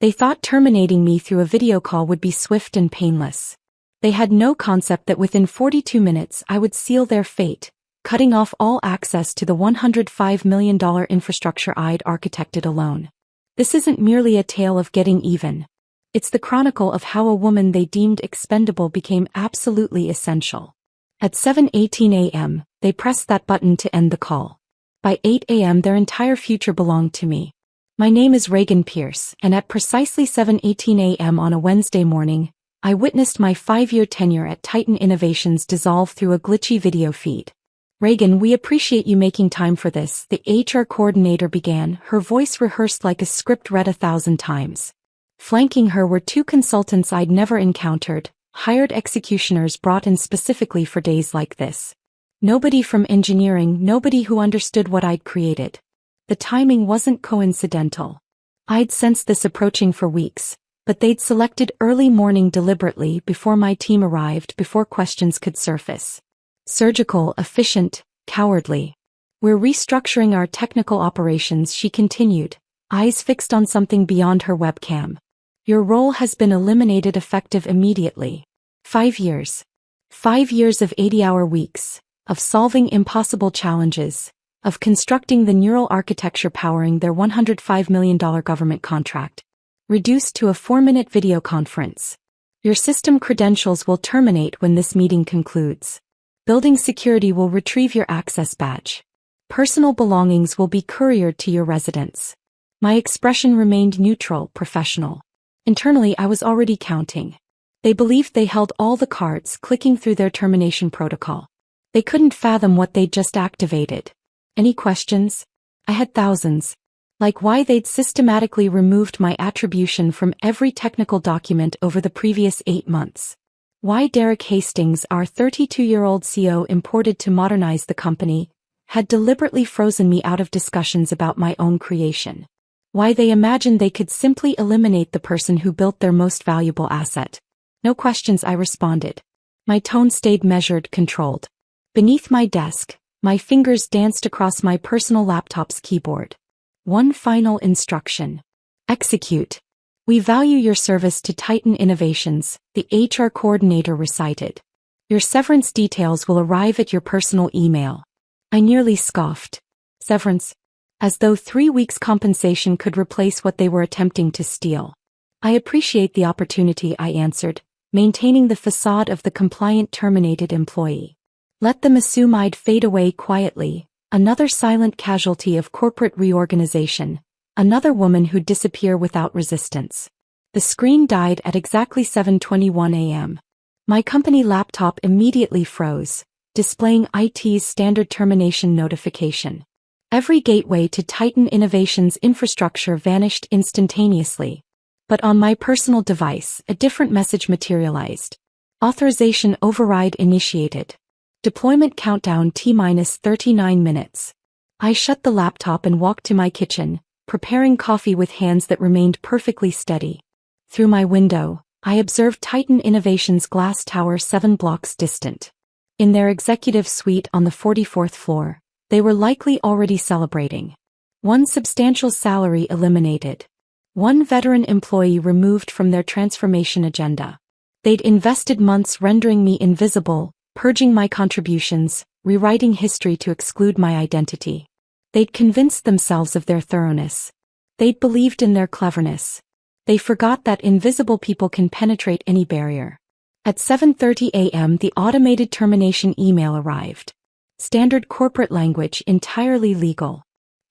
They thought terminating me through a video call would be swift and painless. They had no concept that within 42 minutes I would seal their fate, cutting off all access to the $105 million infrastructure I'd architected alone. This isn't merely a tale of getting even. It's the chronicle of how a woman they deemed expendable became absolutely essential. At 7:18 a.m., they pressed that button to end the call. By 8 a.m. their entire future belonged to me. My name is Reagan Pierce, and at precisely 7:18 a.m. on a Wednesday morning, I witnessed my 5-year tenure at Titan Innovations dissolve through a glitchy video feed. "Reagan, we appreciate you making time for this," the HR coordinator began, her voice rehearsed like a script read 1,000 times. Flanking her were 2 consultants I'd never encountered, hired executioners brought in specifically for days like this. Nobody from engineering, nobody who understood what I'd created. The timing wasn't coincidental. I'd sensed this approaching for weeks, but they'd selected early morning deliberately before my team arrived, before questions could surface. Surgical, efficient, cowardly. "We're restructuring our technical operations," she continued, eyes fixed on something beyond her webcam. "Your role has been eliminated effective immediately. 5 years. 5 years of 80-hour weeks, of solving impossible challenges, of constructing the neural architecture powering their $105 million government contract. Reduced to a 4-minute video conference. Your system credentials will terminate when this meeting concludes. Building security will retrieve your access badge. Personal belongings will be couriered to your residence." My expression remained neutral, professional. Internally I was already counting. They believed they held all the cards, clicking through their termination protocol. They couldn't fathom what they'd just activated. Any questions? I had thousands. Like why they'd systematically removed my attribution from every technical document over the previous 8 months. Why Derek Hastings, our 32-year-old CEO imported to modernize the company, had deliberately frozen me out of discussions about my own creation. Why they imagined they could simply eliminate the person who built their most valuable asset. No questions, I responded. My tone stayed measured, controlled. Beneath my desk, my fingers danced across my personal laptop's keyboard. One final instruction. Execute. "We value your service to Titan Innovations," the HR coordinator recited. "Your severance details will arrive at your personal email." I nearly scoffed. Severance? As though 3 weeks' compensation could replace what they were attempting to steal. "I appreciate the opportunity," I answered, maintaining the facade of the compliant terminated employee. Let them assume I'd fade away quietly, another silent casualty of corporate reorganization, another woman who'd disappear without resistance. The screen died at exactly 7:21 a.m. My company laptop immediately froze, displaying IT's standard termination notification. Every gateway to Titan Innovations infrastructure vanished instantaneously. But on my personal device, a different message materialized. Authorization override initiated. Deployment countdown T-39 minutes. I shut the laptop and walked to my kitchen, preparing coffee with hands that remained perfectly steady. Through my window, I observed Titan Innovations' glass tower 7 blocks distant. In their executive suite on the 44th floor, they were likely already celebrating. One substantial salary eliminated. One veteran employee removed from their transformation agenda. They'd invested months rendering me invisible, purging my contributions, rewriting history to exclude my identity. They'd convinced themselves of their thoroughness. They'd believed in their cleverness. They forgot that invisible people can penetrate any barrier. At 7:30 a.m. the automated termination email arrived. Standard corporate language, entirely legal.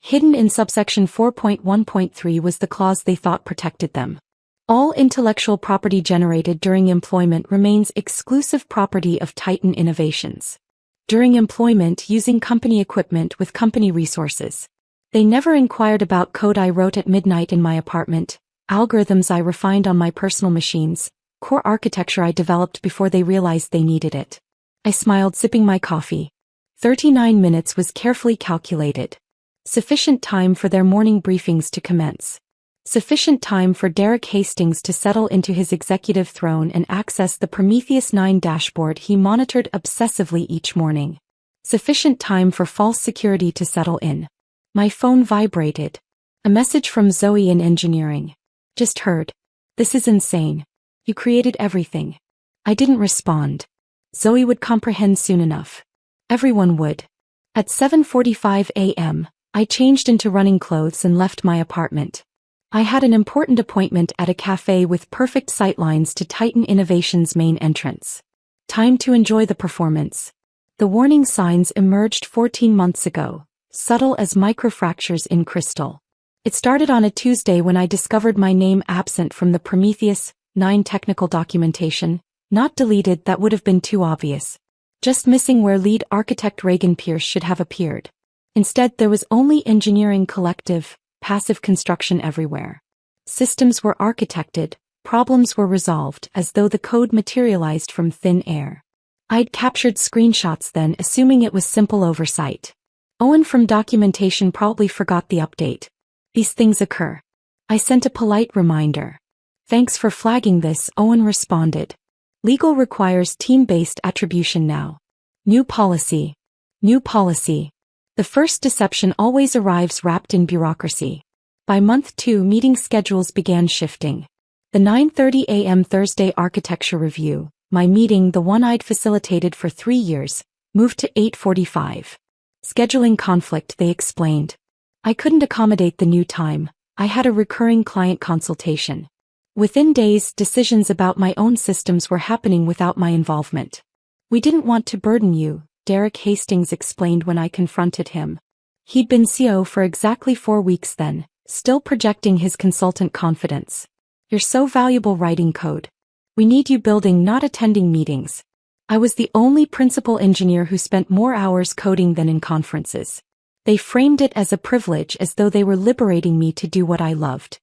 Hidden in subsection 4.1.3 was the clause they thought protected them. All intellectual property generated during employment remains exclusive property of Titan Innovations. During employment, using company equipment with company resources. They never inquired about code I wrote at midnight in my apartment, algorithms I refined on my personal machines, core architecture I developed before they realized they needed it. I smiled, sipping my coffee. 39 minutes was carefully calculated. Sufficient time for their morning briefings to commence. Sufficient time for Derek Hastings to settle into his executive throne and access the Prometheus 9 dashboard he monitored obsessively each morning. Sufficient time for false security to settle in. My phone vibrated. A message from Zoe in engineering. Just heard. This is insane. You created everything. I didn't respond. Zoe would comprehend soon enough. Everyone would. At 7:45 a.m., I changed into running clothes and left my apartment. I had an important appointment at a cafe with perfect sightlines to Titan Innovation's main entrance. Time to enjoy the performance. The warning signs emerged 14 months ago, subtle as microfractures in crystal. It started on a Tuesday when I discovered my name absent from the Prometheus 9 technical documentation, not deleted, that would have been too obvious. Just missing where lead architect Reagan Pierce should have appeared. Instead, there was only engineering collective, passive construction everywhere. Systems were architected, problems were resolved as though the code materialized from thin air. I'd captured screenshots then, assuming it was simple oversight. Owen from documentation probably forgot the update. These things occur. I sent a polite reminder. Thanks for flagging this, Owen responded. Legal requires team-based attribution now. New policy. New policy. The first deception always arrives wrapped in bureaucracy. By month 2, meeting schedules began shifting. The 9:30 a.m. Thursday architecture review, my meeting, the one I'd facilitated for 3 years, moved to 8:45. Scheduling conflict, they explained. I couldn't accommodate the new time. I had a recurring client consultation. Within days, decisions about my own systems were happening without my involvement. We didn't want to burden you, Derek Hastings explained when I confronted him. He'd been CO for exactly 4 weeks then, still projecting his consultant confidence. You're so valuable writing code. We need you building, not attending meetings. I was the only principal engineer who spent more hours coding than in conferences. They framed it as a privilege, as though they were liberating me to do what I loved.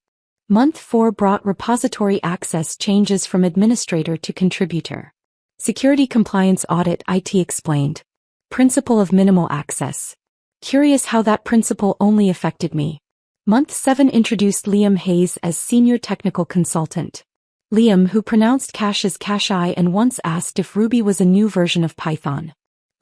Month 4 brought repository access changes from administrator to contributor. Security compliance audit, IT explained. Principle of minimal access. Curious how that principle only affected me. Month 7 introduced Liam Hayes as senior technical consultant. Liam, who pronounced cache as cache-I and once asked if Ruby was a new version of Python.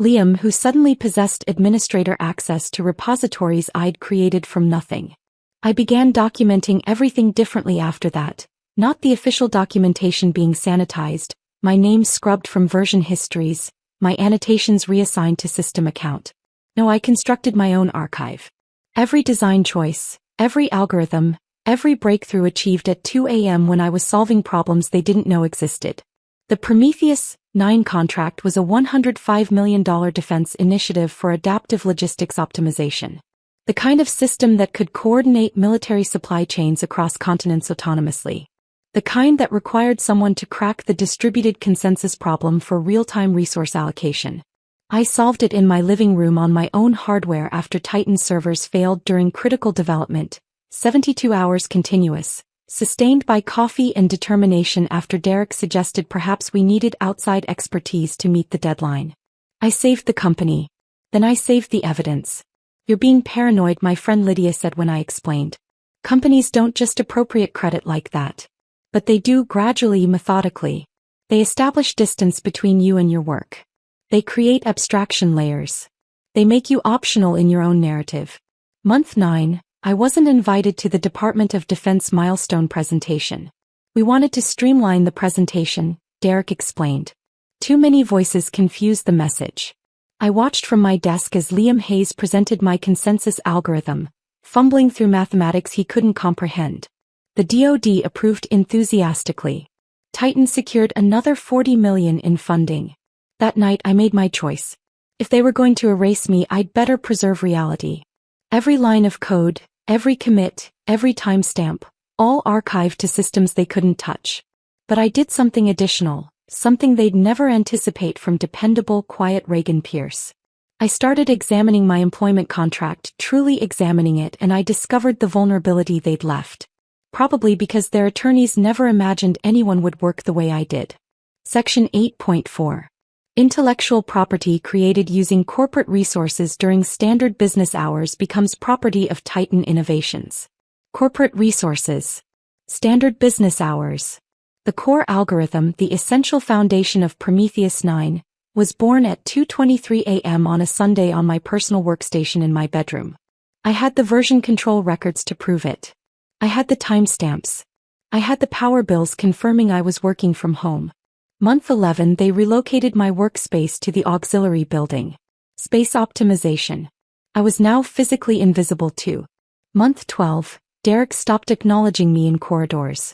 Liam, who suddenly possessed administrator access to repositories I'd created from nothing. I began documenting everything differently after that, not the official documentation being sanitized, my name scrubbed from version histories, my annotations reassigned to system account. No, I constructed my own archive. Every design choice, every algorithm, every breakthrough achieved at 2 a.m. when I was solving problems they didn't know existed. The Prometheus 9 contract was a $105 million defense initiative for adaptive logistics optimization. The kind of system that could coordinate military supply chains across continents autonomously. The kind that required someone to crack the distributed consensus problem for real-time resource allocation. I solved it in my living room on my own hardware after Titan servers failed during critical development, 72 hours continuous, sustained by coffee and determination after Derek suggested perhaps we needed outside expertise to meet the deadline. I saved the company. Then I saved the evidence. You're being paranoid, my friend Lydia said when I explained. Companies don't just appropriate credit like that. But they do, gradually, methodically. They establish distance between you and your work. They create abstraction layers. They make you optional in your own narrative. Month 9, I wasn't invited to the Department of Defense milestone presentation. We wanted to streamline the presentation, Derek explained. Too many voices confused the message. I watched from my desk as Liam Hayes presented my consensus algorithm, fumbling through mathematics he couldn't comprehend. The DoD approved enthusiastically. Titan secured another $40 million in funding. That night I made my choice. If they were going to erase me, I'd better preserve reality. Every line of code, every commit, every timestamp, all archived to systems they couldn't touch. But I did something additional. Something they'd never anticipate from dependable, quiet Reagan Pierce. I started examining my employment contract, truly examining it, and I discovered the vulnerability they'd left. Probably because their attorneys never imagined anyone would work the way I did. Section 8.4. Intellectual property created using corporate resources during standard business hours becomes property of Titan Innovations. Corporate resources. Standard business hours. The core algorithm, the essential foundation of Prometheus 9, was born at 2:23 a.m. on a Sunday on my personal workstation in my bedroom. I had the version control records to prove it. I had the timestamps. I had the power bills confirming I was working from home. Month 11, they relocated my workspace to the auxiliary building. Space optimization. I was now physically invisible too. Month 12, Derek stopped acknowledging me in corridors.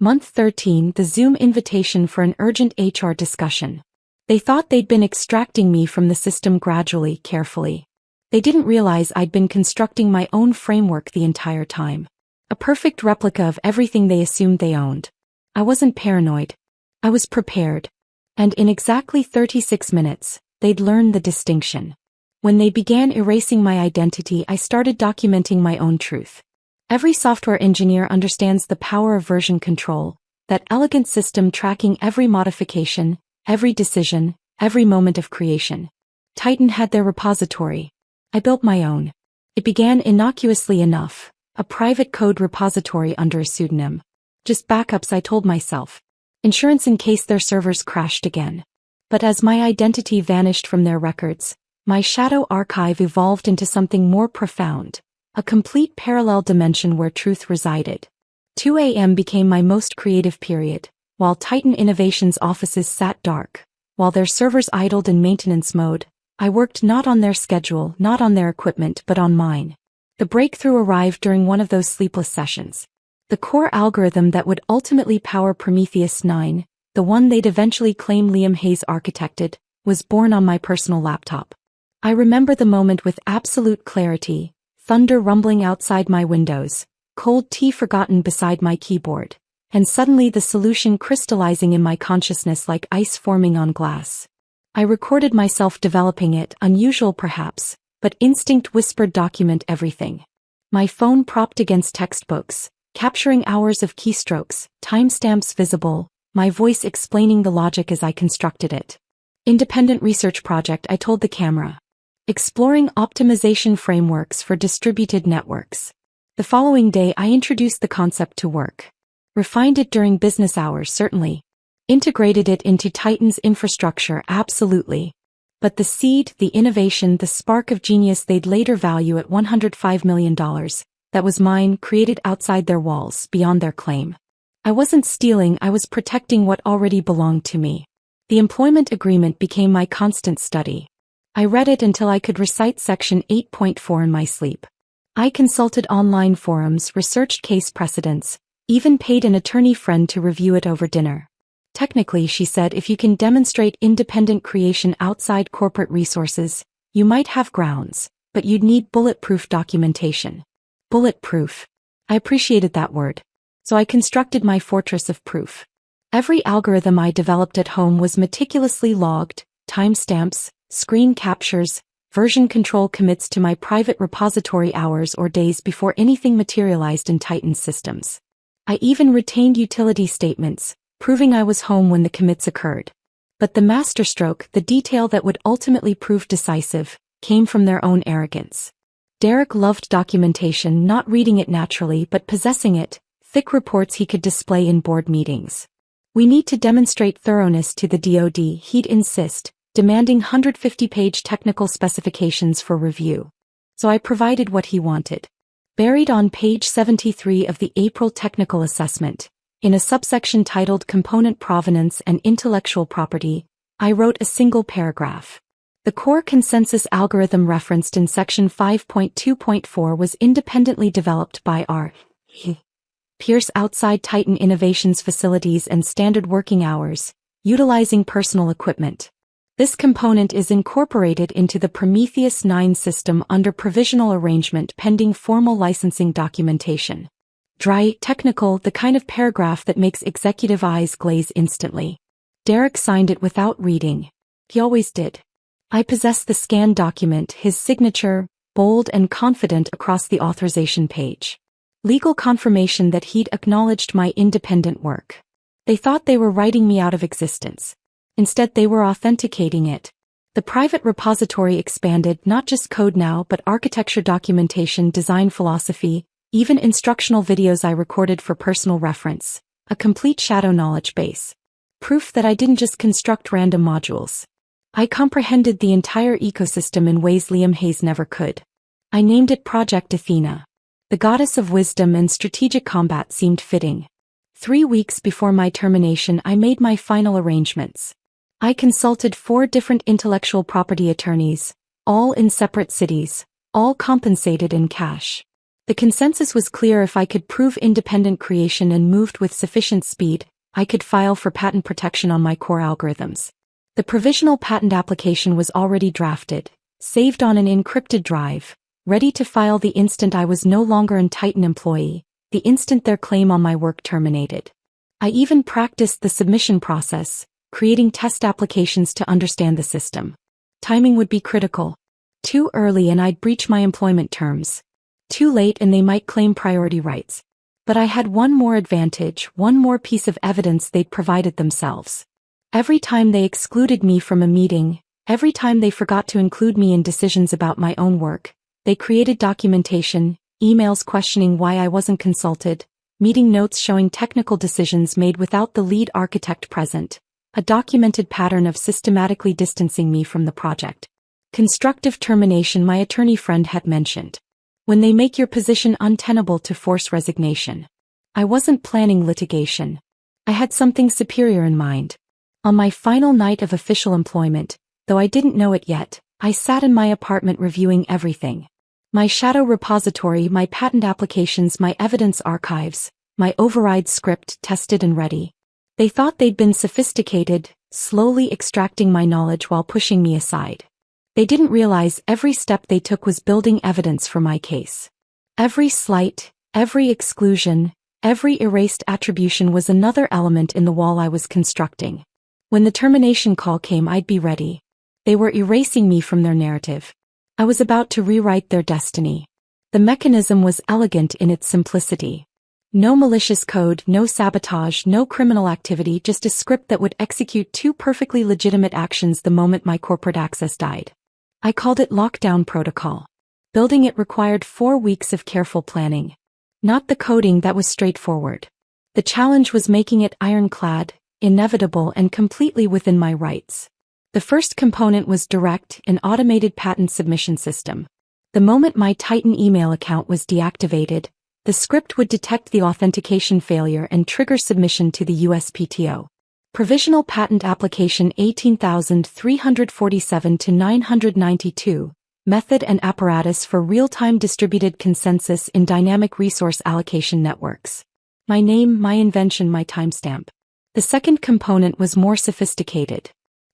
Month 13, the Zoom invitation for an urgent HR discussion. They thought they'd been extracting me from the system gradually, carefully. They didn't realize I'd been constructing my own framework the entire time. A perfect replica of everything they assumed they owned. I wasn't paranoid. I was prepared. And in exactly 36 minutes, they'd learned the distinction. When they began erasing my identity, I started documenting my own truth. Every software engineer understands the power of version control, that elegant system tracking every modification, every decision, every moment of creation. Titan had their repository. I built my own. It began innocuously enough, a private code repository under a pseudonym. Just backups, I told myself. Insurance in case their servers crashed again. But as my identity vanished from their records, my shadow archive evolved into something more profound, a complete parallel dimension where truth resided. 2 a.m. became my most creative period, while Titan Innovations offices sat dark, while their servers idled in maintenance mode. I worked not on their schedule, not on their equipment, but on mine. The breakthrough arrived during one of those sleepless sessions. The core algorithm that would ultimately power Prometheus 9, the one they'd eventually claim Liam Hayes architected, was born on my personal laptop. I remember the moment with absolute clarity, thunder rumbling outside my windows, cold tea forgotten beside my keyboard, and suddenly the solution crystallizing in my consciousness like ice forming on glass. I recorded myself developing it, unusual perhaps, but instinct whispered document everything. My phone propped against textbooks, capturing hours of keystrokes, timestamps visible, my voice explaining the logic as I constructed it. Independent research project, I told the camera. Exploring optimization frameworks for distributed networks. The following day I introduced the concept to work. Refined it during business hours, certainly. Integrated it into Titan's infrastructure, absolutely. But the seed, the innovation, the spark of genius they'd later value at $105 million, that was mine, created outside their walls, beyond their claim. I wasn't stealing, I was protecting what already belonged to me. The employment agreement became my constant study. I read it until I could recite Section 8.4 in my sleep. I consulted online forums, researched case precedents, even paid an attorney friend to review it over dinner. Technically, she said, if you can demonstrate independent creation outside corporate resources, you might have grounds, but you'd need bulletproof documentation. Bulletproof. I appreciated that word. So I constructed my fortress of proof. Every algorithm I developed at home was meticulously logged, timestamps, screen captures, version control commits to my private repository hours or days before anything materialized in Titan systems. I even retained utility statements, proving I was home when the commits occurred. But the masterstroke, the detail that would ultimately prove decisive, came from their own arrogance. Derek loved documentation, not reading it naturally but possessing it, thick reports he could display in board meetings. We need to demonstrate thoroughness to the DoD, he'd insist, demanding 150-page technical specifications for review. So I provided what he wanted. Buried on page 73 of the April technical assessment, in a subsection titled Component Provenance and Intellectual Property, I wrote a single paragraph. The core consensus algorithm referenced in section 5.2.4 was independently developed by R. Pierce outside Titan Innovations facilities and standard working hours, utilizing personal equipment. This component is incorporated into the Prometheus 9 system under provisional arrangement pending formal licensing documentation. Dry, technical, the kind of paragraph that makes executive eyes glaze instantly. Derek signed it without reading. He always did. I possess the scanned document, his signature, bold and confident across the authorization page. Legal confirmation that he'd acknowledged my independent work. They thought they were writing me out of existence. Instead, they were authenticating it. The private repository expanded not just code now but architecture documentation, design philosophy, even instructional videos I recorded for personal reference. A complete shadow knowledge base. Proof that I didn't just construct random modules. I comprehended the entire ecosystem in ways Liam Hayes never could. I named it Project Athena. The goddess of wisdom and strategic combat seemed fitting. 3 weeks before my termination, I made my final arrangements. I consulted 4 different intellectual property attorneys, all in separate cities, all compensated in cash. The consensus was clear: if I could prove independent creation and moved with sufficient speed, I could file for patent protection on my core algorithms. The provisional patent application was already drafted, saved on an encrypted drive, ready to file the instant I was no longer a Titan employee, the instant their claim on my work terminated. I even practiced the submission process, creating test applications to understand the system. Timing would be critical. Too early and I'd breach my employment terms. Too late and they might claim priority rights. But I had one more advantage, one more piece of evidence they'd provided themselves. Every time they excluded me from a meeting, every time they forgot to include me in decisions about my own work, they created documentation, emails questioning why I wasn't consulted, meeting notes showing technical decisions made without the lead architect present, a documented pattern of systematically distancing me from the project. Constructive termination, my attorney friend had mentioned. When they make your position untenable to force resignation. I wasn't planning litigation. I had something superior in mind. On my final night of official employment, though I didn't know it yet, I sat in my apartment reviewing everything. My shadow repository, my patent applications, my evidence archives, my override script tested and ready. They thought they'd been sophisticated, slowly extracting my knowledge while pushing me aside. They didn't realize every step they took was building evidence for my case. Every slight, every exclusion, every erased attribution was another element in the wall I was constructing. When the termination call came, I'd be ready. They were erasing me from their narrative. I was about to rewrite their destiny. The mechanism was elegant in its simplicity. No malicious code, no sabotage, no criminal activity, just a script that would execute 2 perfectly legitimate actions the moment my corporate access died. I called it Lockdown Protocol. Building it required 4 weeks of careful planning. Not the coding, that was straightforward. The challenge was making it ironclad, inevitable, and completely within my rights. The first component was direct, an automated patent submission system. The moment my Titan email account was deactivated, the script would detect the authentication failure and trigger submission to the USPTO. Provisional Patent Application 18,347-992, Method and Apparatus for Real-Time Distributed Consensus in Dynamic Resource Allocation Networks. My name, my invention, my timestamp. The second component was more sophisticated.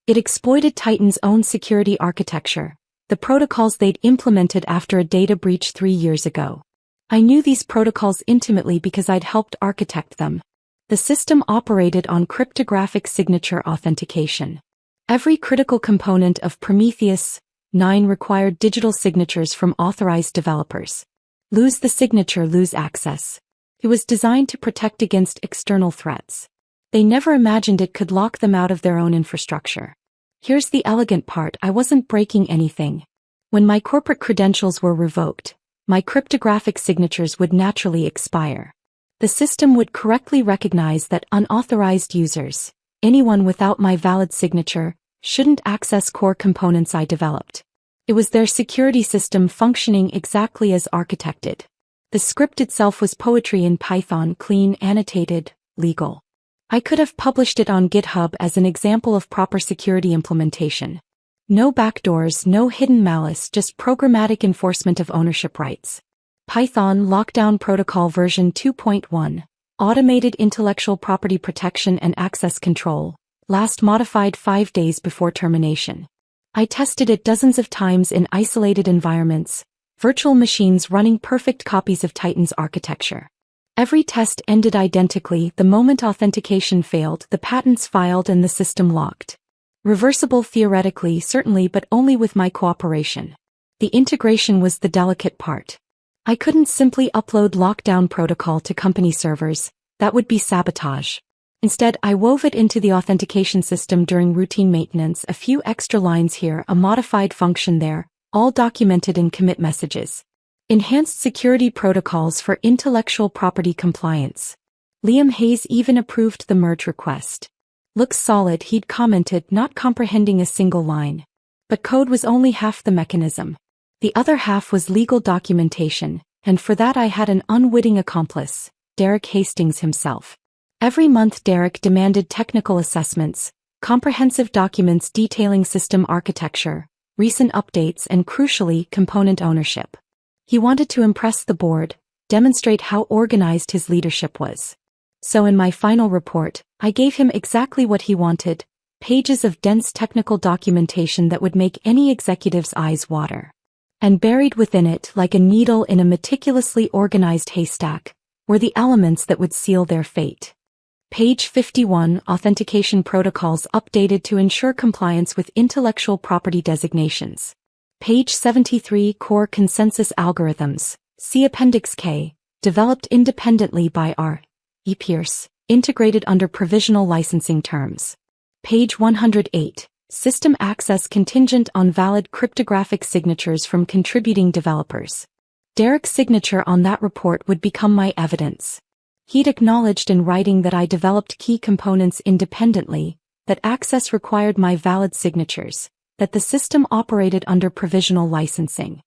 It exploited Titan's own security architecture, the protocols they'd implemented after a data breach 3 years ago. I knew these protocols intimately because I'd helped architect them. The system operated on cryptographic signature authentication. Every critical component of Prometheus 9 required digital signatures from authorized developers. Lose the signature, lose access. It was designed to protect against external threats. They never imagined it could lock them out of their own infrastructure. Here's the elegant part: I wasn't breaking anything. When my corporate credentials were revoked, my cryptographic signatures would naturally expire. The system would correctly recognize that unauthorized users, anyone without my valid signature, shouldn't access core components I developed. It was their security system functioning exactly as architected. The script itself was poetry in Python, clean, annotated, legal. I could have published it on GitHub as an example of proper security implementation. No backdoors, no hidden malice, just programmatic enforcement of ownership rights. Python Lockdown Protocol version 2.1, Automated Intellectual Property Protection and Access Control, last modified 5 days before termination. I tested it dozens of times in isolated environments, virtual machines running perfect copies of Titan's architecture. Every test ended identically: the moment authentication failed, the patents filed and the system locked. Reversible theoretically, certainly, but only with my cooperation. The integration was the delicate part. I couldn't simply upload Lockdown Protocol to company servers, that would be sabotage. Instead, I wove it into the authentication system during routine maintenance, a few extra lines here, a modified function there, all documented in commit messages. Enhanced security protocols for intellectual property compliance. Liam Hayes even approved the merge request. Looks solid, he'd commented, not comprehending a single line. But code was only half the mechanism. The other half was legal documentation, and for that I had an unwitting accomplice, Derek Hastings himself. Every month Derek demanded technical assessments, comprehensive documents detailing system architecture, recent updates and crucially, component ownership. He wanted to impress the board, demonstrate how organized his leadership was. So in my final report, I gave him exactly what he wanted, pages of dense technical documentation that would make any executive's eyes water. And buried within it, like a needle in a meticulously organized haystack, were the elements that would seal their fate. Page 51, Authentication Protocols updated to ensure compliance with intellectual property designations. Page 73, Core Consensus Algorithms, see Appendix K, developed independently by R. E. Pierce, integrated under provisional licensing terms. Page 108, System Access Contingent on Valid Cryptographic Signatures from Contributing Developers. Derek's signature on that report would become my evidence. He'd acknowledged in writing that I developed key components independently, that access required my valid signatures, that the system operated under provisional licensing.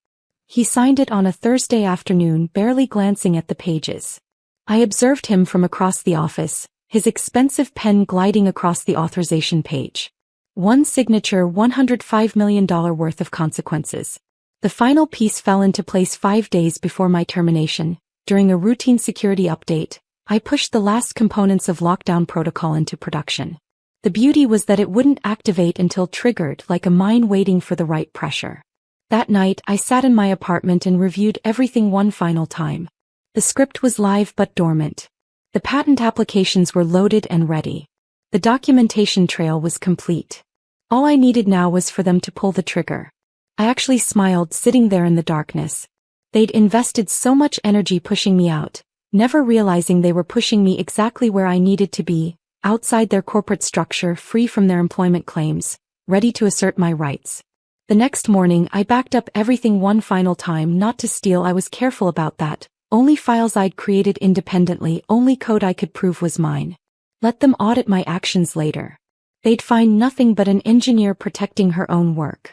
He signed it on a Thursday afternoon, barely glancing at the pages. I observed him from across the office, his expensive pen gliding across the authorization page. One signature, $105 million worth of consequences. The final piece fell into place 5 days before my termination. During a routine security update, I pushed the last components of lockdown protocol into production. The beauty was that it wouldn't activate until triggered, like a mine waiting for the right pressure. That night, I sat in my apartment and reviewed everything one final time. The script was live but dormant. The patent applications were loaded and ready. The documentation trail was complete. All I needed now was for them to pull the trigger. I actually smiled sitting there in the darkness. They'd invested so much energy pushing me out, never realizing they were pushing me exactly where I needed to be, outside their corporate structure, free from their employment claims, ready to assert my rights. The next morning I backed up everything one final time, not to steal, I was careful about that, only files I'd created independently, only code I could prove was mine. Let them audit my actions later. They'd find nothing but an engineer protecting her own work.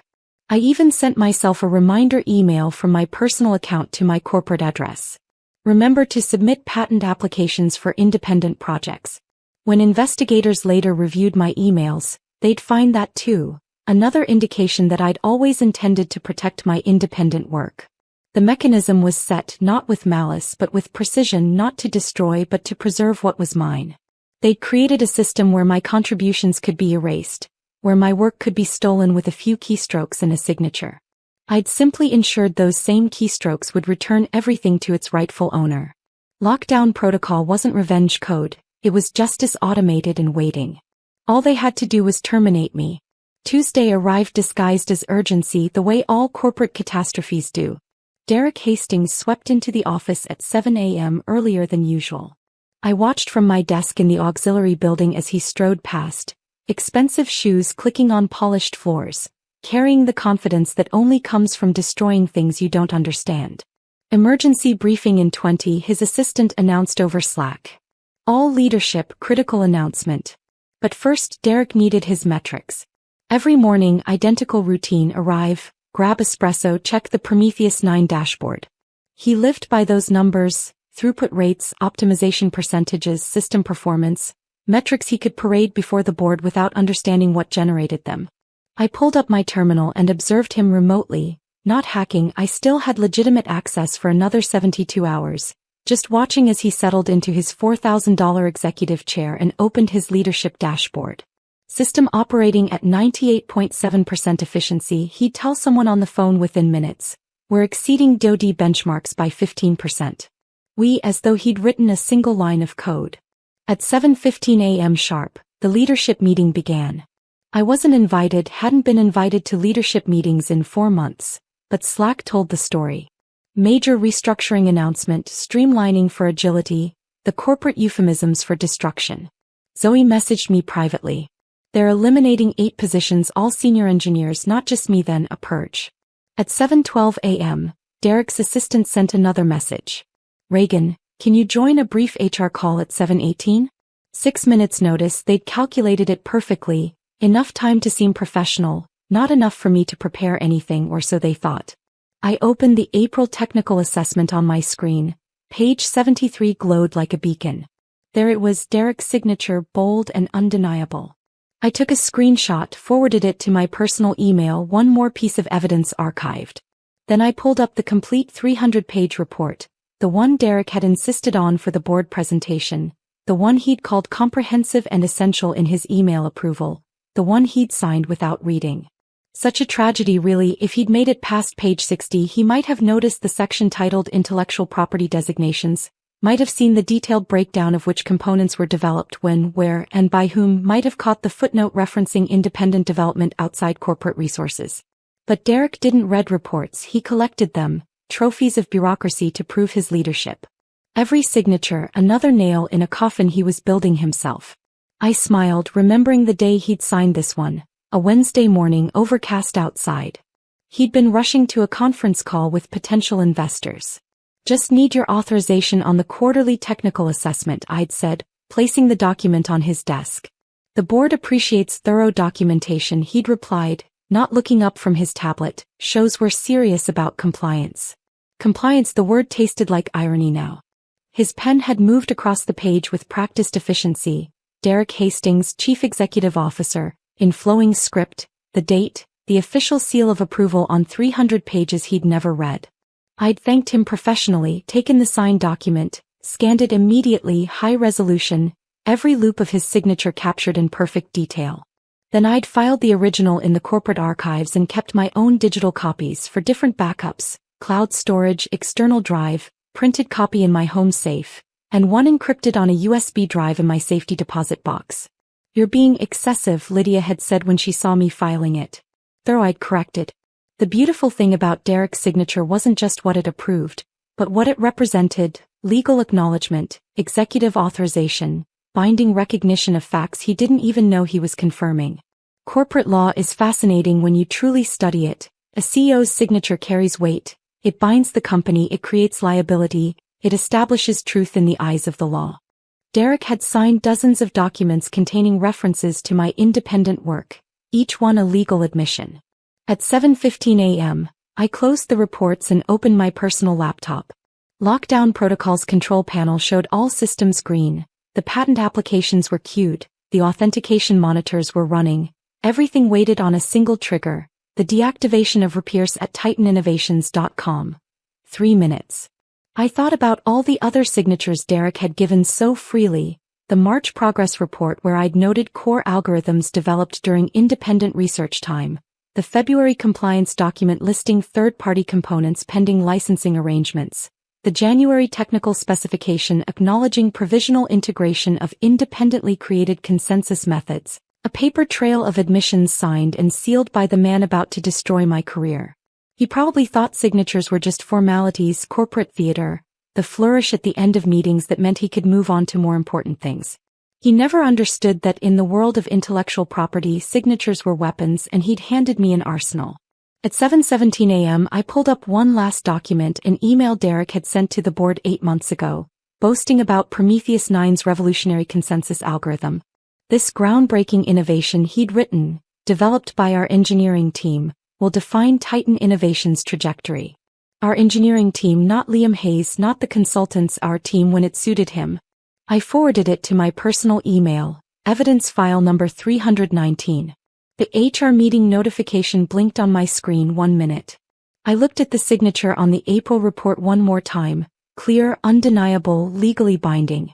I even sent myself a reminder email from my personal account to my corporate address. Remember to submit patent applications for independent projects. When investigators later reviewed my emails, they'd find that too, another indication that I'd always intended to protect my independent work. The mechanism was set not with malice but with precision, not to destroy but to preserve what was mine. They'd created a system where my contributions could be erased, where my work could be stolen with a few keystrokes and a signature. I'd simply ensured those same keystrokes would return everything to its rightful owner. Lockdown protocol wasn't revenge code, it was justice automated and waiting. All they had to do was terminate me. Tuesday arrived disguised as urgency, the way all corporate catastrophes do. Derek Hastings swept into the office at 7 a.m. earlier than usual. I watched from my desk in the auxiliary building as he strode past, expensive shoes clicking on polished floors, carrying the confidence that only comes from destroying things you don't understand. Emergency briefing in 20, his assistant announced over Slack. All leadership, critical announcement. But first, Derek needed his metrics. Every morning, identical routine: arrive, grab espresso, check the Prometheus 9 dashboard. He lived by those numbers: throughput rates, optimization percentages, system performance, metrics he could parade before the board without understanding what generated them. I pulled up my terminal and observed him remotely, not hacking. I still had legitimate access for another 72 hours, just watching as he settled into his $4,000 executive chair and opened his leadership dashboard. System operating at 98.7% efficiency, he'd tell someone on the phone within minutes. We're exceeding DoD benchmarks by 15%. As though he'd written a single line of code. At 7:15 a.m. sharp, the leadership meeting began. I wasn't invited, hadn't been invited to leadership meetings in 4 months, but Slack told the story. Major restructuring announcement, streamlining for agility, the corporate euphemisms for destruction. Zoe messaged me privately. They're eliminating 8 positions, all senior engineers, not just me. Then a purge. At 7:12 a.m., Derek's assistant sent another message. Reagan, can you join a brief HR call at 7:18? 6 minutes notice. They'd calculated it perfectly, enough time to seem professional, not enough for me to prepare anything, or so they thought. I opened the April technical assessment on my screen. Page 73 glowed like a beacon. There it was, Derek's signature, bold and undeniable. I took a screenshot, forwarded it to my personal email, one more piece of evidence archived. Then I pulled up the complete 300-page report, the one Derek had insisted on for the board presentation, the one he'd called comprehensive and essential in his email approval, the one he'd signed without reading. Such a tragedy really. If he'd made it past page 60, he might have noticed the section titled Intellectual Property Designations, might have seen the detailed breakdown of which components were developed when, where, and by whom, might have caught the footnote referencing independent development outside corporate resources. But Derek didn't read reports, he collected them, trophies of bureaucracy to prove his leadership. Every signature, another nail in a coffin he was building himself. I smiled, remembering the day he'd signed this one, a Wednesday morning, overcast outside. He'd been rushing to a conference call with potential investors. Just need your authorization on the quarterly technical assessment, I'd said, placing the document on his desk. The board appreciates thorough documentation, he'd replied, not looking up from his tablet, shows we're serious about compliance. Compliance, the word tasted like irony now. His pen had moved across the page with practiced efficiency. Derek Hastings, Chief Executive Officer, in flowing script, the date, the official seal of approval on 300 pages he'd never read. I'd thanked him professionally, taken the signed document, scanned it immediately, high resolution, every loop of his signature captured in perfect detail. Then I'd filed the original in the corporate archives and kept my own digital copies for different backups, cloud storage, external drive, printed copy in my home safe, and one encrypted on a USB drive in my safety deposit box. You're being excessive, Lydia had said when she saw me filing it. Though I'd corrected. The beautiful thing about Derek's signature wasn't just what it approved, but what it represented: legal acknowledgement, executive authorization, binding recognition of facts he didn't even know he was confirming. Corporate law is fascinating when you truly study it. A CEO's signature carries weight. It binds the company, it creates liability, it establishes truth in the eyes of the law. Derek had signed dozens of documents containing references to my independent work, each one a legal admission. At 7:15 a.m., I closed the reports and opened my personal laptop. Lockdown Protocol's control panel showed all systems green, the patent applications were queued, the authentication monitors were running, everything waited on a single trigger, the deactivation of Repierce at titaninnovations.com. 3 minutes. I thought about all the other signatures Derek had given so freely, the March progress report where I'd noted core algorithms developed during independent research time, the February compliance document listing third-party components pending licensing arrangements, the January technical specification acknowledging provisional integration of independently created consensus methods, a paper trail of admissions signed and sealed by the man about to destroy my career. He probably thought signatures were just formalities, corporate theater, the flourish at the end of meetings that meant he could move on to more important things. He never understood that in the world of intellectual property, signatures were weapons, and he'd handed me an arsenal. At 7:17 a.m., I pulled up one last document, an email Derek had sent to the board 8 months ago, boasting about Prometheus 9's revolutionary consensus algorithm. This groundbreaking innovation he'd written, developed by our engineering team, will define Titan Innovation's trajectory. Our engineering team, not Liam Hayes, not the consultants, our team when it suited him. I forwarded it to my personal email, evidence file number 319. The HR meeting notification blinked on my screen 1 minute. I looked at the signature on the April report one more time, clear, undeniable, legally binding.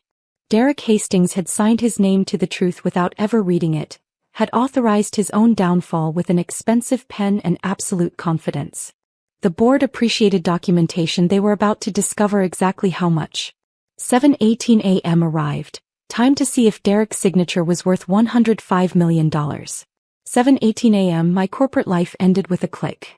Derek Hastings had signed his name to the truth without ever reading it, had authorized his own downfall with an expensive pen and absolute confidence. The board appreciated documentation. They were about to discover exactly how much. 7:18 a.m. arrived. Time to see if Derek's signature was worth $105 million. 7:18 a.m. My corporate life ended with a click.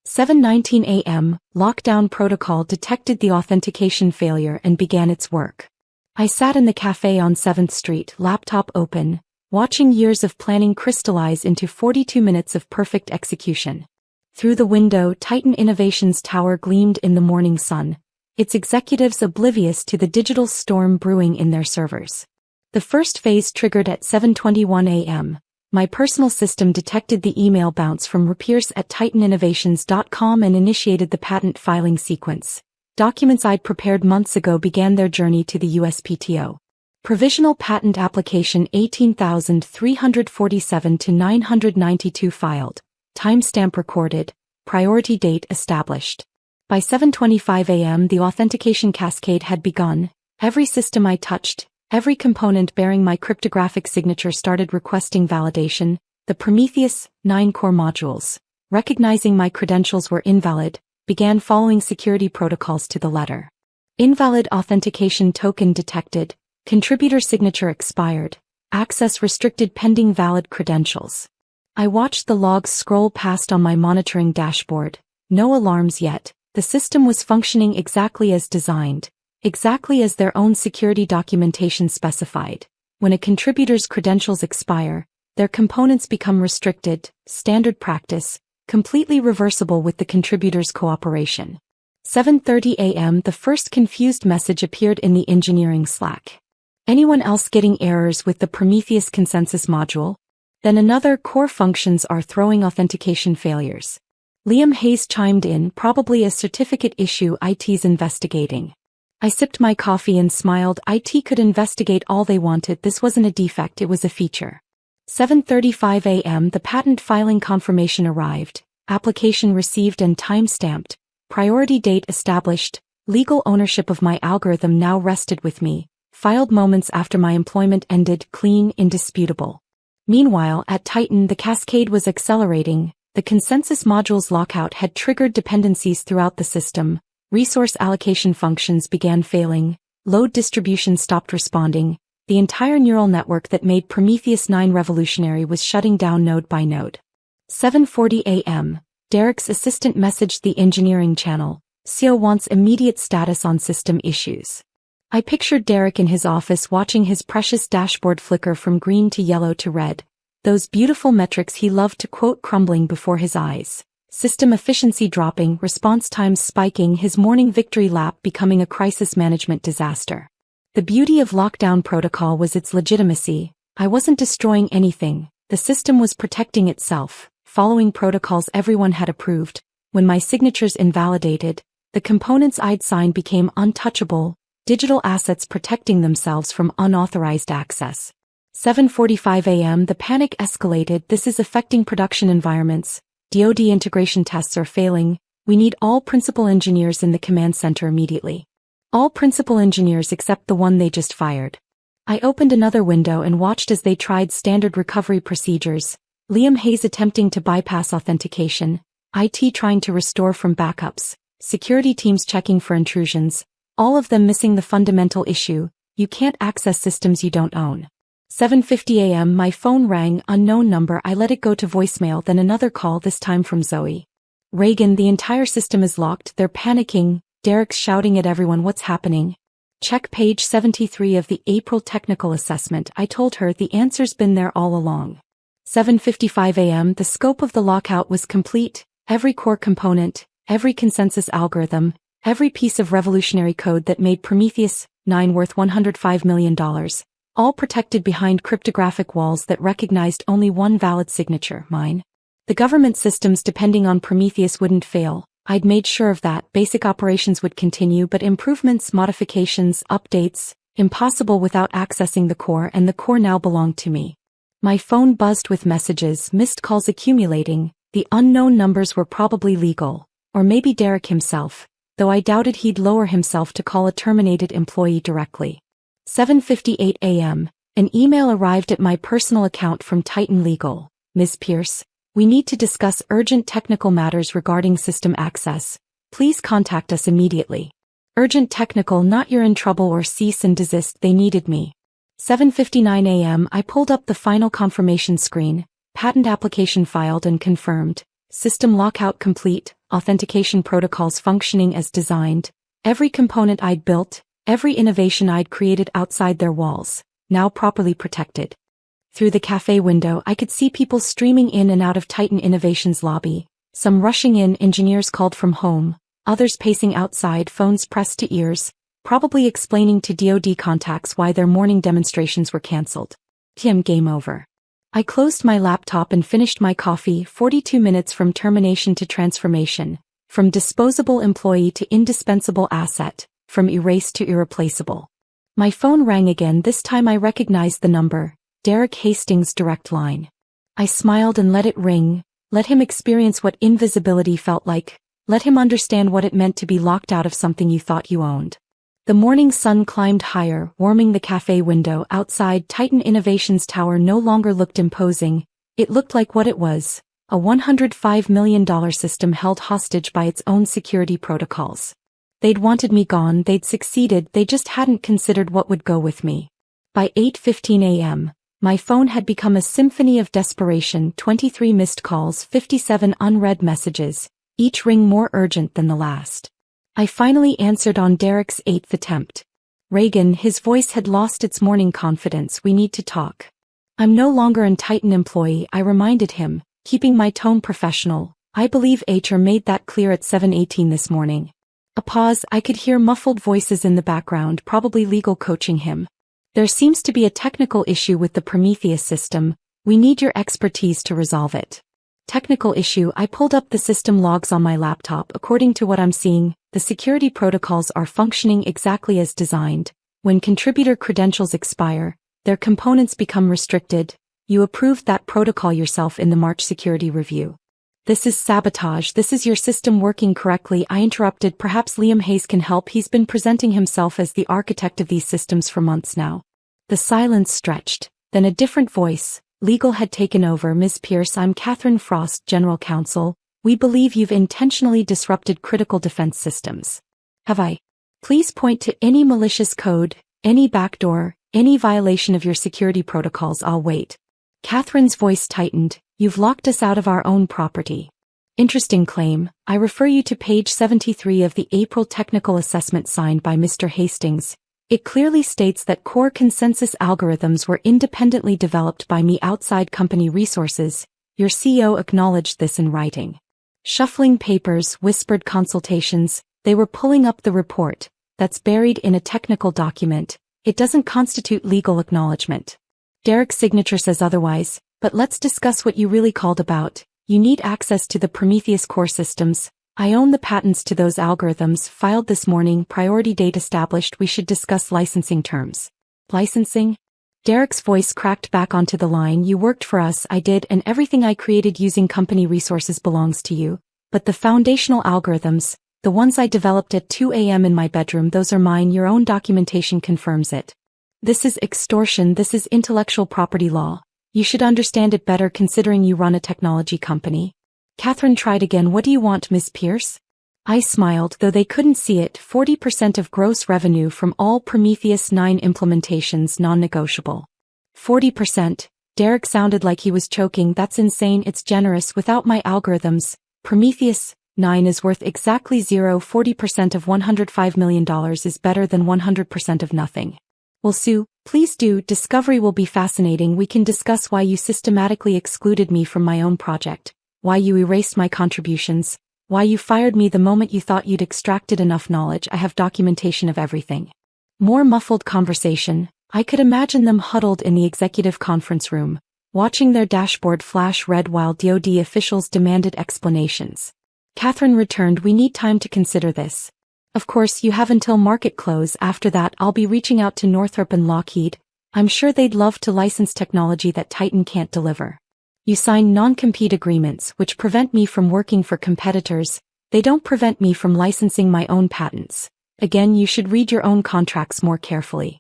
7:19 a.m. Lockdown Protocol detected the authentication failure and began its work. I sat in the cafe on 7th Street, laptop open, watching years of planning crystallize into 42 minutes of perfect execution. Through the window, Titan Innovations Tower gleamed in the morning sun, its executives oblivious to the digital storm brewing in their servers. The first phase triggered at 7:21 a.m. My personal system detected the email bounce from Repierce at titaninnovations.com and initiated the patent filing sequence. Documents I'd prepared months ago began their journey to the USPTO. Provisional patent application 18,347 to 992 filed. Timestamp recorded. Priority date established. By 7:25 a.m. the authentication cascade had begun. Every system I touched, every component bearing my cryptographic signature started requesting validation. The Prometheus 9 core modules, recognizing my credentials were invalid, began following security protocols to the letter. Invalid authentication token detected. Contributor signature expired. Access restricted pending valid credentials. I watched the logs scroll past on my monitoring dashboard. No alarms yet. The system was functioning exactly as designed, exactly as their own security documentation specified. When a contributor's credentials expire, their components become restricted, standard practice, completely reversible with the contributor's cooperation. 7:30 a.m. the first confused message appeared in the engineering Slack. Anyone else getting errors with the Prometheus consensus module? Then another core functions are throwing authentication failures. Liam Hayes chimed in, probably a certificate issue IT's investigating. I sipped my coffee and smiled. IT could investigate all they wanted. This wasn't a defect, it was a feature. 7:35 a.m. the patent filing confirmation arrived. Application received and time-stamped. Priority date established. Legal ownership of my algorithm now rested with me. Filed moments after my employment ended, clean, indisputable. Meanwhile, at Titan the cascade was accelerating. The consensus module's lockout had triggered dependencies throughout the system. Resource allocation functions began failing. Load distribution stopped responding. The entire neural network that made Prometheus 9 revolutionary was shutting down node by node. 7:40 a.m. Derek's assistant messaged the engineering channel. CEO wants immediate status on system issues. I pictured Derek in his office watching his precious dashboard flicker from green to yellow to red. Those beautiful metrics he loved to quote crumbling before his eyes. System efficiency dropping, response times spiking, his morning victory lap becoming a crisis management disaster. The beauty of lockdown protocol was its legitimacy. I wasn't destroying anything. The system was protecting itself, following protocols everyone had approved. When my signatures invalidated, the components I'd signed became untouchable. Digital assets protecting themselves from unauthorized access. 7:45 a.m. the panic escalated. This is affecting production environments. DoD integration tests are failing. We need all principal engineers in the command center immediately. All principal engineers except the one they just fired. I opened another window and watched as they tried standard recovery procedures. Liam Hayes attempting to bypass authentication. IT trying to restore from backups. Security teams checking for intrusions. All of them missing the fundamental issue: you can't access systems you don't own. 7:50 a.m. my phone rang, unknown number. I let it go to voicemail, then another call, this time from Zoe. Reagan, the entire system is locked, they're panicking. Derek's shouting at everyone, what's happening? Check page 73 of the April technical assessment. I told her the answer's been there all along. 7:55 a.m. the scope of the lockout was complete. Every core component, every consensus algorithm, every piece of revolutionary code that made Prometheus 9 worth $105 million, all protected behind cryptographic walls that recognized only one valid signature, mine. The government systems depending on Prometheus wouldn't fail. I'd made sure of that. Basic operations would continue, but improvements, modifications, updates, impossible without accessing the core, and the core now belonged to me. My phone buzzed with messages, missed calls accumulating. The unknown numbers were probably legal, or maybe Derek himself, though I doubted he'd lower himself to call a terminated employee directly. 7:58 a.m. an email arrived at my personal account from Titan Legal. Ms. Pierce, we need to discuss urgent technical matters regarding system access. Please contact us immediately. Urgent technical, not you're in trouble or cease and desist, they needed me. 7:59 a.m. I pulled up the final confirmation screen. Patent application filed and confirmed. System lockout complete. Authentication protocols functioning as designed. Every component I'd built, every innovation I'd created outside their walls, now properly protected. Through the cafe window I could see people streaming in and out of Titan Innovations lobby, some rushing in, engineers called from home, others pacing outside, phones pressed to ears, probably explaining to DoD contacts why their morning demonstrations were cancelled. Game over. I closed my laptop and finished my coffee. 42 minutes from termination to transformation, from disposable employee to indispensable asset, from erased to irreplaceable. My phone rang again. This time I recognized the number, Derek Hastings' direct line. I smiled and let it ring. Let him experience what invisibility felt like. Let him understand what it meant to be locked out of something you thought you owned. The morning sun climbed higher, warming the cafe window. Outside, Titan Innovations Tower no longer looked imposing. It looked like what it was, a $105 million system held hostage by its own security protocols. They'd wanted me gone, they'd succeeded, they just hadn't considered what would go with me. By 8:15 a.m., my phone had become a symphony of desperation. 23 missed calls, 57 unread messages, each ring more urgent than the last. I finally answered on Derek's 8th attempt. Reagan, his voice had lost its morning confidence. We need to talk. I'm no longer an Titan employee, I reminded him, keeping my tone professional. I believe HR made that clear at 7:18 this morning. A pause. I could hear muffled voices in the background, probably legal coaching him. There seems to be a technical issue with the Prometheus system. We need your expertise to resolve it. Technical issue. I pulled up the system logs on my laptop. According to what I'm seeing, the security protocols are functioning exactly as designed. When contributor credentials expire, their components become restricted. You approved that protocol yourself in the March security review. This is sabotage. This is your system working correctly. I interrupted. Perhaps Liam Hayes can help. He's been presenting himself as the architect of these systems for months now. The silence stretched. Then a different voice. Legal had taken over. Ms. Pierce, I'm Catherine Frost, General Counsel. We believe you've intentionally disrupted critical defense systems. Have I? Please point to any malicious code, any backdoor, any violation of your security protocols. I'll wait. Catherine's voice tightened. You've locked us out of our own property. Interesting claim. I refer you to page 73 of the April technical assessment signed by Mr. Hastings. It clearly states that core consensus algorithms were independently developed by me outside company resources. Your CEO acknowledged this in writing. Shuffling papers, whispered consultations, they were pulling up the report. That's buried in a technical document. It doesn't constitute legal acknowledgement. Derek's signature says otherwise, but let's discuss what you really called about. You need access to the Prometheus core systems. I own the patents to those algorithms. Filed this morning. Priority date established. We should discuss licensing terms. Licensing? Derek's voice cracked back onto the line. You worked for us. I did, and everything I created using company resources belongs to you. But the foundational algorithms, the ones I developed at 2 a.m. in my bedroom, those are mine. Your own documentation confirms it. This is extortion. This is intellectual property law. You should understand it better considering you run a technology company. Catherine tried again. What do you want, Miss Pierce? I smiled, though they couldn't see it. 40% of gross revenue from all Prometheus 9 implementations non-negotiable. 40%. Derek sounded like he was choking. That's insane. It's generous. Without my algorithms, Prometheus 9 is worth exactly zero. 40% of $105 million is better than 100% of nothing. Well, Sue, please do. Discovery will be fascinating. We can discuss why you systematically excluded me from my own project, why you erased my contributions, why you fired me the moment you thought you'd extracted enough knowledge. I have documentation of everything. More muffled conversation. I could imagine them huddled in the executive conference room, watching their dashboard flash red while DoD officials demanded explanations. Catherine returned. We need time to consider this. Of course, you have until market close. After that, I'll be reaching out to Northrop and Lockheed. I'm sure they'd love to license technology that Titan can't deliver. You sign non-compete agreements which prevent me from working for competitors. They don't prevent me from licensing my own patents. Again, you should read your own contracts more carefully.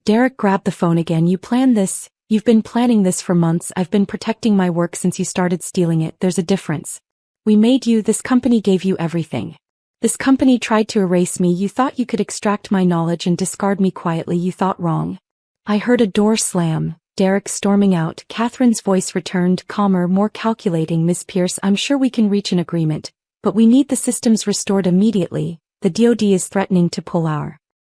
Derek grabbed the phone again. You planned this. You've been planning this for months. I've been protecting my work since you started stealing it. There's a difference. We made you. This company gave you everything. This company tried to erase me. You thought you could extract my knowledge and discard me quietly. You thought wrong. I heard a door slam. Derek storming out. Catherine's voice returned, calmer, more calculating. Miss Pierce, I'm sure we can reach an agreement, but we need the systems restored immediately. The DoD is threatening to pull our